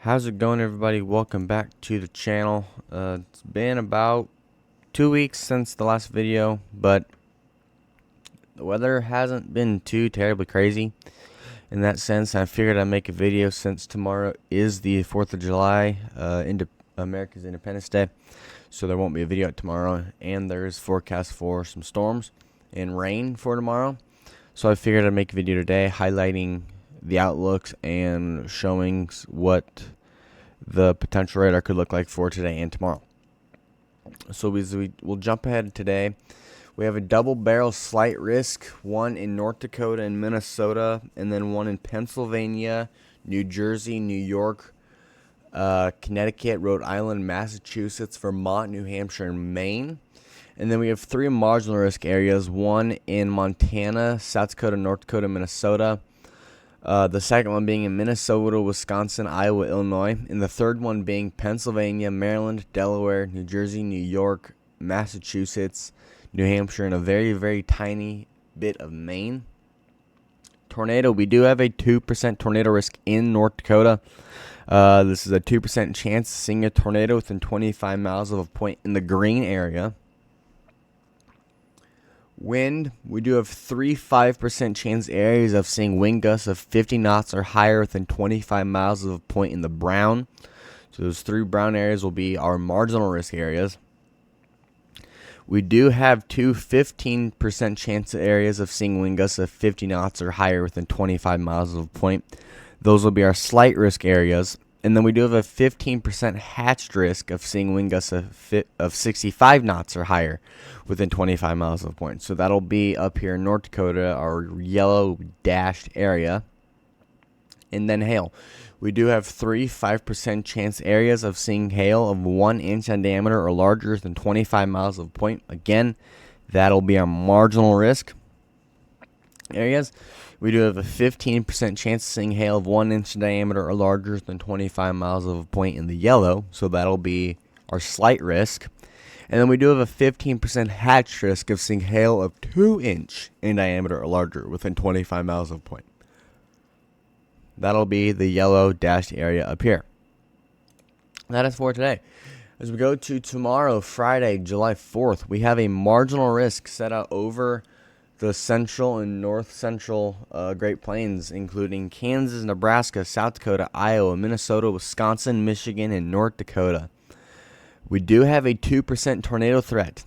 How's it going, everybody? Welcome back to the channel. It's been about 2 weeks since the last video, but the weather hasn't been too terribly crazy in that sense. I figured I'd make a video since tomorrow is the 4th of July, America's Independence Day, so there won't be a video tomorrow, and there is forecast for some storms and rain for tomorrow. So I figured I'd make a video today highlighting the outlooks and showing what the potential radar could look like for today and tomorrow. So we'll jump ahead today. We have a double barrel slight risk, one in North Dakota and Minnesota, and then one in Pennsylvania, New Jersey, New York, Connecticut, Rhode Island, Massachusetts, Vermont, New Hampshire, and Maine. And then we have three marginal risk areas, one in Montana, South Dakota, North Dakota, Minnesota. The second one being in Minnesota, Wisconsin, Iowa, Illinois. And the third one being Pennsylvania, Maryland, Delaware, New Jersey, New York, Massachusetts, New Hampshire, and a very, very tiny bit of Maine. Tornado, we do have a 2% tornado risk in North Dakota. This is a 2% chance of seeing a tornado within 25 miles of a point in the green area. Wind, we do have 5% chance areas of seeing wind gusts of 50 knots or higher within 25 miles of a point in the brown. So those three brown areas will be our marginal risk areas. We do have 15% chance areas of seeing wind gusts of 50 knots or higher within 25 miles of a point. Those will be our slight risk areas. And then we do have a 15% hatched risk of seeing wind gusts of 65 knots or higher within 25 miles of a point. So that'll be up here in North Dakota, our yellow dashed area. And then hail. We do have 5% chance areas of seeing hail of 1 inch in diameter or larger than 25 miles of a point. Again, that'll be our marginal risk areas. We do have a 15% chance of seeing hail of 1 inch in diameter or larger than 25 miles of a point in the yellow. So that'll be our slight risk. And then we do have a 15% hatched risk of seeing hail of 2 inch in diameter or larger within 25 miles of a point. That'll be the yellow dashed area up here. That is for today. As we go to tomorrow, Friday, July 4th, we have a marginal risk set out over the central and north central Great Plains, including Kansas, Nebraska, South Dakota, Iowa, Minnesota, Wisconsin, Michigan, and North Dakota. We do have a 2% tornado threat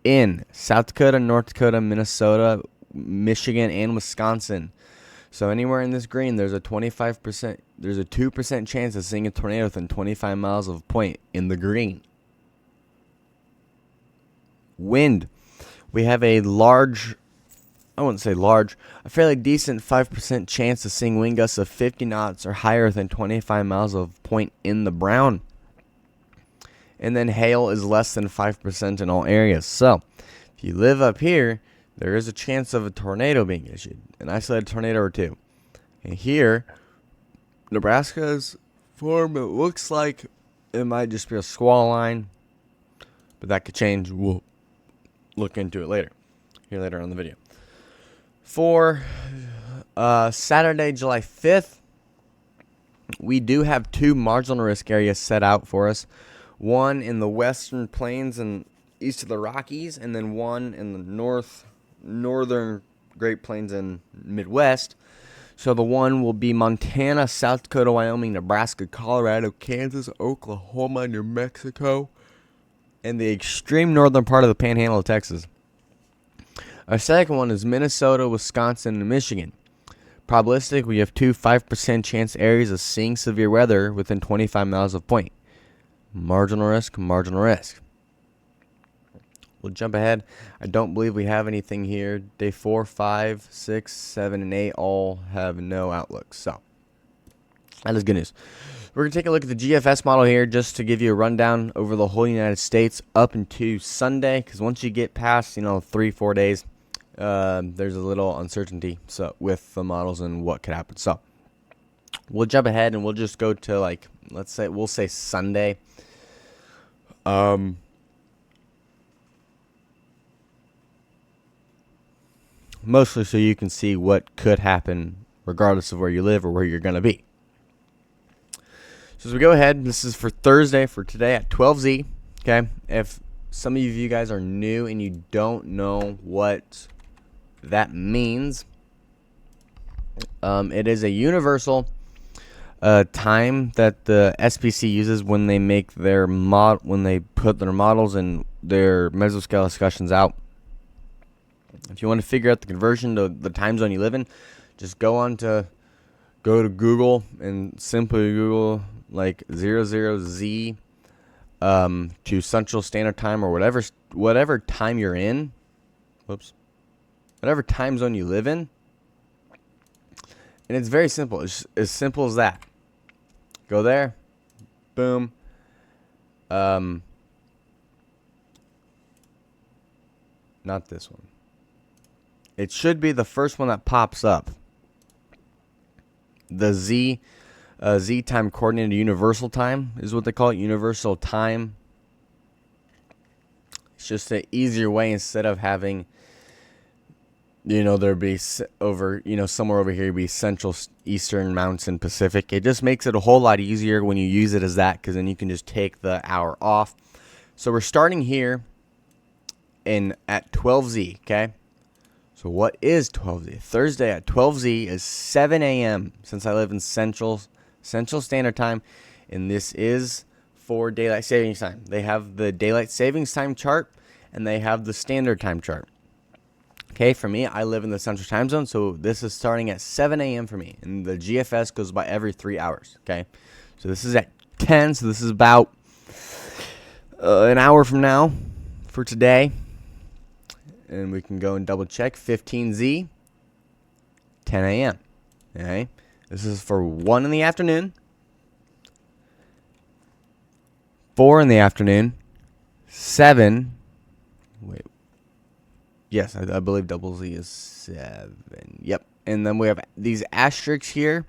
in South Dakota, North Dakota, Minnesota, Michigan, and Wisconsin. So anywhere in this green, there's a 2% chance of seeing a tornado within 25 miles of a point in the green. Wind. We have a a fairly decent 5% chance of seeing wind gusts of 50 knots or higher than 25 miles of a point in the brown. And then hail is less than 5% in all areas. So, if you live up here, there is a chance of a tornado being issued. An isolated tornado or two. And here, Nebraska's form, it looks like it might just be a squall line. But that could change. We'll look into it later on the video. For Saturday, July 5th, we do have two marginal risk areas set out for us. One in the western plains and east of the Rockies, and then one in the northern Great Plains and Midwest. So the one will be Montana, South Dakota, Wyoming, Nebraska, Colorado, Kansas, Oklahoma, New Mexico, and the extreme northern part of the panhandle of Texas. Our second one is Minnesota, Wisconsin, and Michigan. Probabilistic, we have 5% chance areas of seeing severe weather within 25 miles of point. Marginal risk, marginal risk. We'll jump ahead. I don't believe we have anything here. Day 4, 5, 6, 7, and 8 all have no outlook. So, that is good news. We're going to take a look at the GFS model here just to give you a rundown over the whole United States up into Sunday. Because once you get past, 3-4 days, there's a little uncertainty with the models and what could happen. So, we'll jump ahead and we'll just go to, we'll say Sunday. Mostly so you can see what could happen regardless of where you live or where you're going to be. So as we go ahead, this is for Thursday for today at 12Z. Okay, if some of you guys are new and you don't know what that means, it is a universal time that the SPC uses when they make their when they put their models and their mesoscale discussions out. If you want to figure out the conversion to the time zone you live in, just go to Google and simply Google like 00Z to Central Standard Time or whatever time you're in. Whatever time zone you live in. And it's very simple. It's as simple as that. Go there. Boom. Not this one. It should be the first one that pops up. The Z time coordinated universal time is what they call it. Universal time. It's just an easier way instead of having, there'd be somewhere over here be Central, Eastern, Mountain, Pacific. It just makes it a whole lot easier when you use it as that, because then you can just take the hour off. So we're starting here at 12Z, okay? So what is 12Z? Thursday at 12Z is 7 a.m. since I live in Central Standard Time, and this is for Daylight Savings Time. They have the Daylight Savings Time chart, and they have the Standard Time chart. Okay, for me, I live in the Central Time Zone, so this is starting at 7 a.m. for me, and the GFS goes by every 3 hours, okay? So this is at 10, so this is about an hour from now for today. And we can go and double check 15Z, 10 a.m. Okay, this is for 1 in the afternoon, 4 in the afternoon, 7. Wait, yes, I believe double Z is 7. Yep, and then we have these asterisks here,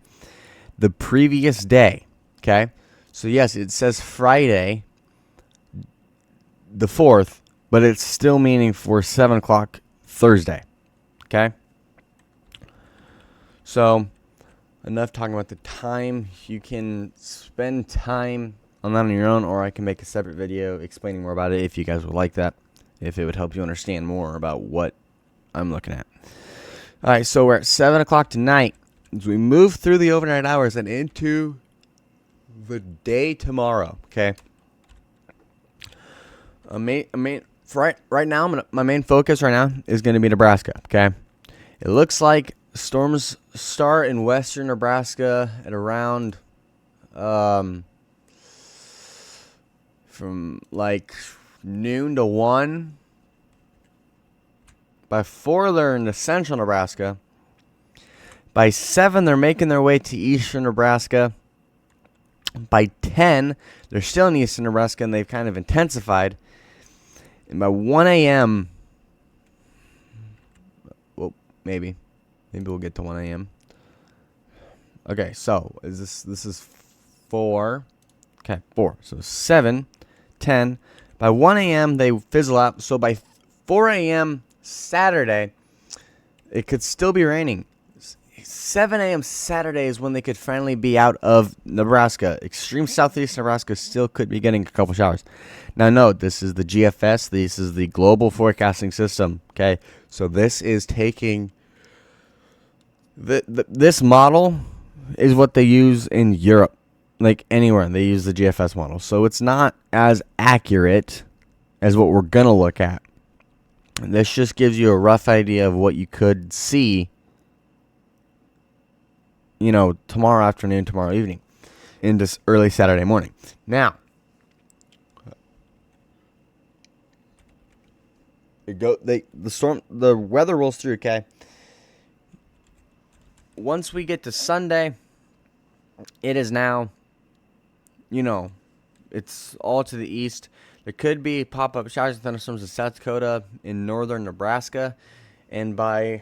the previous day. Okay, so yes, it says Friday, the 4th. But it's still meaning for 7 o'clock Thursday. Okay? So, enough talking about the time. You can spend time on that on your own, or I can make a separate video explaining more about it if you guys would like that. If it would help you understand more about what I'm looking at. Alright, so we're at 7 o'clock tonight. As we move through the overnight hours and into the day tomorrow. Okay? Right now, my main focus right now is going to be Nebraska, okay? It looks like storms start in western Nebraska at around from like noon to 1. By 4, they're in the central Nebraska. By 7, they're making their way to eastern Nebraska. By 10, they're still in eastern Nebraska, and they've kind of intensified. And by 1 a.m., well, maybe we'll get to 1 a.m. Okay, so this is 4. Okay, 4. So 7, 10. By 1 a.m., they fizzle out. So by 4 a.m. Saturday, it could still be raining. 7 a.m. Saturday is when they could finally be out of Nebraska. Extreme southeast Nebraska still could be getting a couple showers. Now, note, this is the GFS. This is the global forecasting system. Okay, so this is taking this model is what they use in Europe, like anywhere they use the GFS model. So it's not as accurate as what we're gonna look at. And this just gives you a rough idea of what you could see, tomorrow afternoon, tomorrow evening, into early Saturday morning. Now, the weather rolls through, okay? Once we get to Sunday, it is now, it's all to the east. There could be pop-up showers and thunderstorms in South Dakota, in northern Nebraska, and by,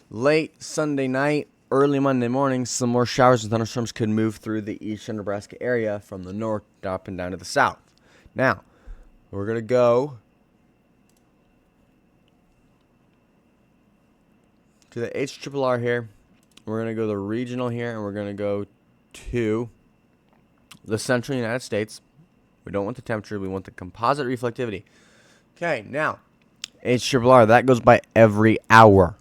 late Sunday night, early Monday morning, some more showers and thunderstorms could move through the eastern Nebraska area from the north up and down to the south. Now, we're going to go to the HRRR here, We're going to go to the regional here, and we're going to go to the central United States. We don't want the temperature. We want the composite reflectivity. Okay, now, HRRR, that goes by every hour.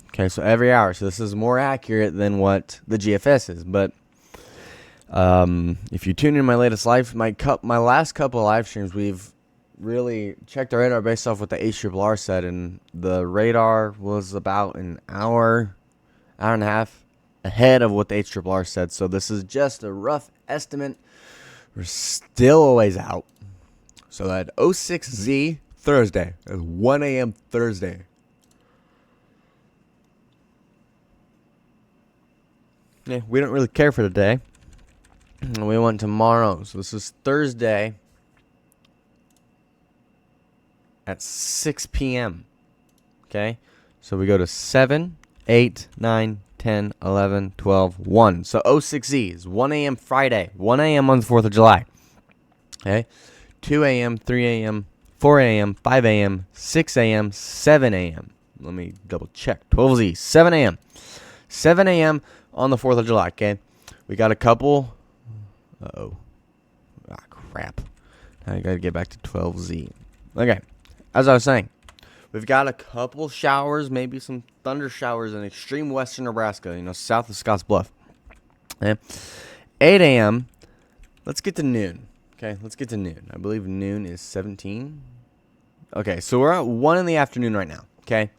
Okay, so every hour. So this is more accurate than what the GFS is. But if you tune in my latest my last couple of live streams, we've really checked our radar based off what the HRRR said. And the radar was about an hour and a half ahead of what the HRRR said. So this is just a rough estimate. We're still a ways out. So that 06Z Thursday is 1 a.m. Thursday. Yeah, we don't really care for today. We want tomorrow. So this is Thursday at 6 p.m. Okay? So we go to 7, 8, 9, 10, 11, 12, 1. So 06Z is 1 a.m. Friday. 1 a.m. on the 4th of July. Okay? 2 a.m., 3 a.m., 4 a.m., 5 a.m., 6 a.m., 7 a.m. Let me double check. 12Z, 7 a.m. 7 a.m. on the 4th of July, okay? We got a couple. Uh-oh. Ah, crap. I got to get back to 12Z. Okay. As I was saying, we've got a couple showers, maybe some thunder showers in extreme western Nebraska, south of Scotts Bluff. Okay. 8 a.m. Let's get to noon. Okay, let's get to noon. I believe noon is 17. Okay, so we're at 1 in the afternoon right now, okay?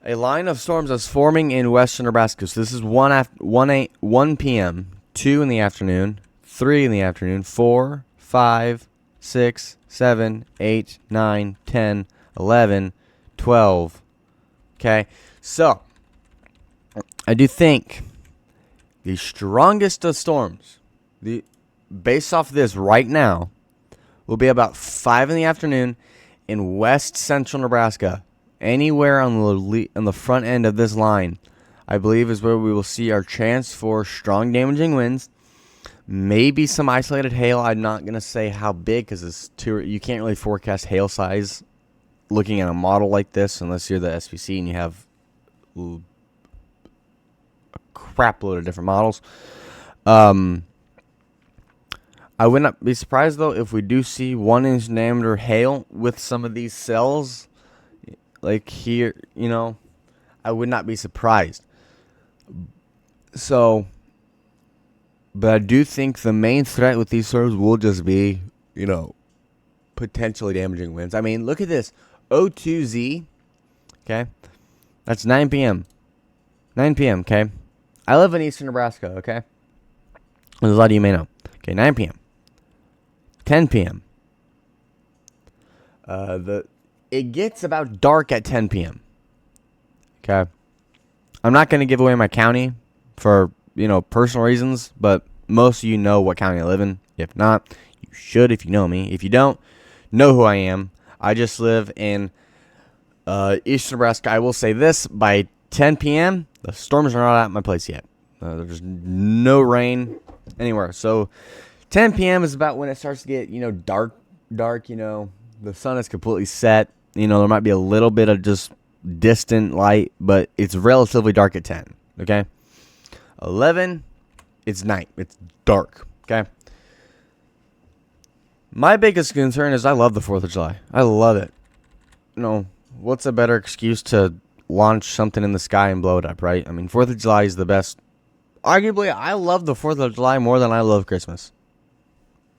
A line of storms is forming in western Nebraska. So this is 1 p.m., 2 in the afternoon, 3 in the afternoon, 4, 5, 6, 7, 8, 9, 10, 11, 12. Okay, so I do think the strongest of storms, based off this right now, will be about 5 in the afternoon in west central Nebraska. Anywhere on the front end of this line, I believe, is where we will see our chance for strong damaging winds. Maybe some isolated hail. I'm not going to say how big because you can't really forecast hail size looking at a model like this unless you're the SPC and you have a crap load of different models. I would not be surprised, though, if we do see 1-inch diameter hail with some of these cells. Like here, I would not be surprised. So, but I do think the main threat with these storms will just be, potentially damaging winds. I mean, look at this. 02Z, okay? That's 9 p.m. 9 p.m., okay? I live in eastern Nebraska, okay? As a lot of you may know. Okay, 9 p.m. 10 p.m. It gets about dark at 10 p.m. Okay. I'm not going to give away my county for, personal reasons, but most of you know what county I live in. If not, you should if you know me. If you don't, know who I am. I just live in eastern Nebraska. I will say this, by 10 p.m., the storms are not at my place yet. There's no rain anywhere. So 10 p.m. is about when it starts to get, dark, the sun is completely set. There might be a little bit of just distant light, but it's relatively dark at 10, okay? 11, it's night. It's dark, okay? My biggest concern is I love the 4th of July. I love it. What's a better excuse to launch something in the sky and blow it up, right? I mean, 4th of July is the best. Arguably, I love the 4th of July more than I love Christmas.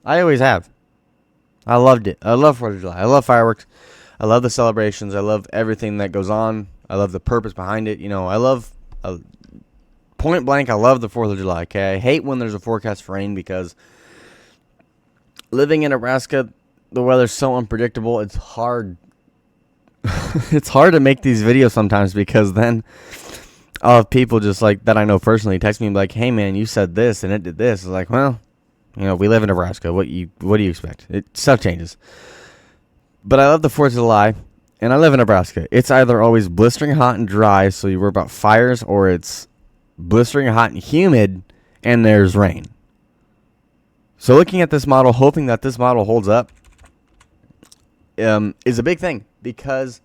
I always have. I loved it. I love 4th of July. I love fireworks. I love the celebrations. I love everything that goes on. I love the purpose behind it. I love, point blank, I love the 4th of July, okay? I hate when there's a forecast for rain because living in Nebraska, the weather's so unpredictable. It's hard. It's hard to make these videos sometimes because then I'll have people just like that I know personally text me and be like, hey, man, you said this and it did this. It's like, well, we live in Nebraska. What do you expect? Stuff changes. But I love the 4th of July, and I live in Nebraska. It's either always blistering hot and dry, so you worry about fires, or it's blistering hot and humid, and there's rain. So looking at this model, hoping that this model holds up, is a big thing, because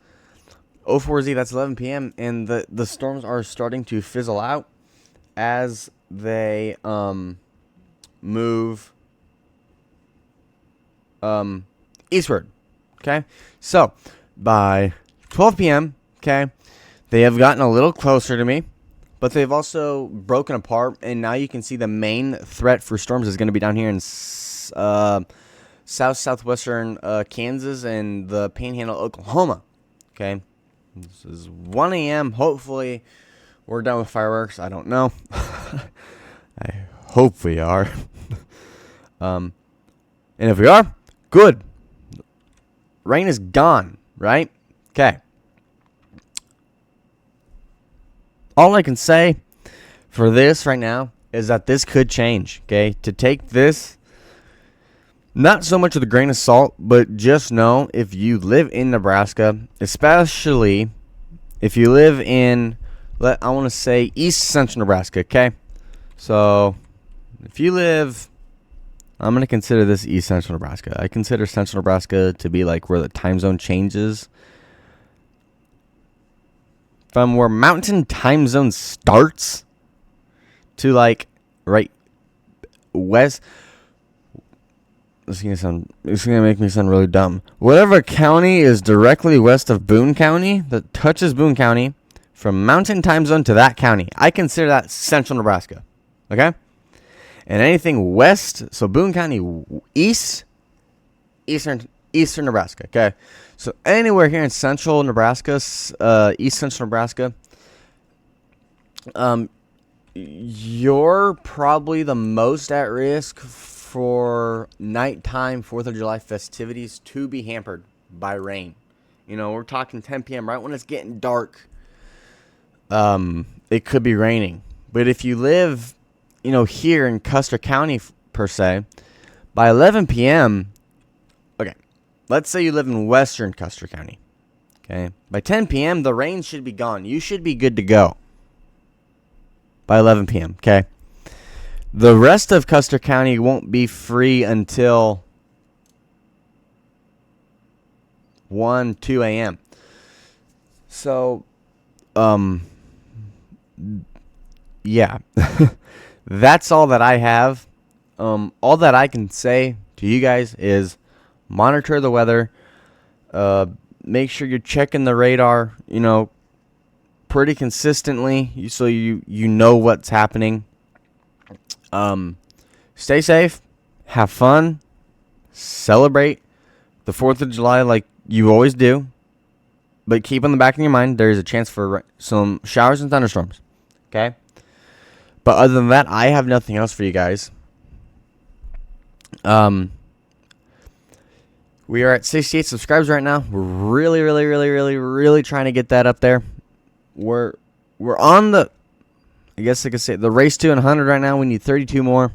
O4Z, that's 11 p.m. And the storms are starting to fizzle out as they move eastward. Okay, so by 12 p.m., okay, they have gotten a little closer to me, but they've also broken apart, and now you can see the main threat for storms is going to be down here in southwestern Kansas and the Panhandle, Oklahoma. Okay, this is 1 a.m. Hopefully, we're done with fireworks. I don't know. I hope we are. And if we are, good. Rain is gone, right? Okay. All I can say for this right now is that this could change, okay? To take this, not so much with a grain of salt, but just know if you live in Nebraska, especially if you live in, I want to say, east central Nebraska, okay? So, if you live, I'm going to consider this east central Nebraska. I consider central Nebraska to be like where the time zone changes. From where mountain time zone starts to like right west. It's gonna make me sound really dumb. Whatever county is directly west of Boone County that touches Boone County, from mountain time zone to that county, I consider that central Nebraska. Okay? And anything west, so Boone County eastern Nebraska. Okay? So anywhere here in central Nebraska, east central Nebraska, you're probably the most at risk for nighttime 4th of July festivities to be hampered by rain. You know, we're talking 10 p.m. right when it's getting dark. It could be raining. But if you live, you know, here in Custer County per se, by 11 p.m., okay, let's say you live in western Custer County. Okay, by 10 p.m., the rain should be gone. You should be good to go by 11 p.m., okay? The rest of Custer County won't be free until 1, 2 a.m. So, yeah. That's all that I have. All that I can say to you guys is monitor the weather. Make sure you're checking the radar, you know, pretty consistently so you know what's happening. Stay safe, have fun, celebrate the 4th of July like you always do, but keep in the back of your mind there is a chance for some showers and thunderstorms, okay? But other than that, I have nothing else for you guys. We are at 68 subscribers right now. We're really trying to get that up there. We're on the, I guess I could say, the race to 100 right now. We need 32 more.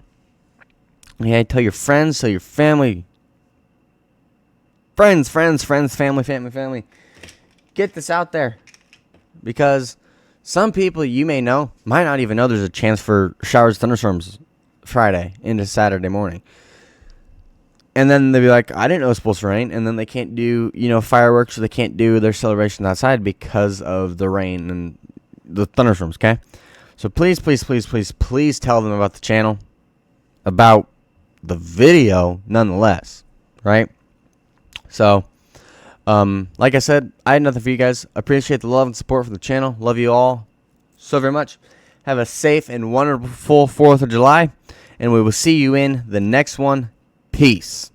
Yeah, tell your friends, tell your family. Friends, family. Get this out there. Because some people you may know might not even know there's a chance for showers, thunderstorms Friday into Saturday morning. And then they'll be like, I didn't know it was supposed to rain. And then they can't do, you know, fireworks, or they can't do their celebrations outside because of the rain and the thunderstorms, okay? So please tell them about the channel, about the video nonetheless, right? So, like I said, I had nothing for you guys. Appreciate the love and support for the channel. Love you all so very much. Have a safe and wonderful 4th of July, and we will see you in the next one. Peace.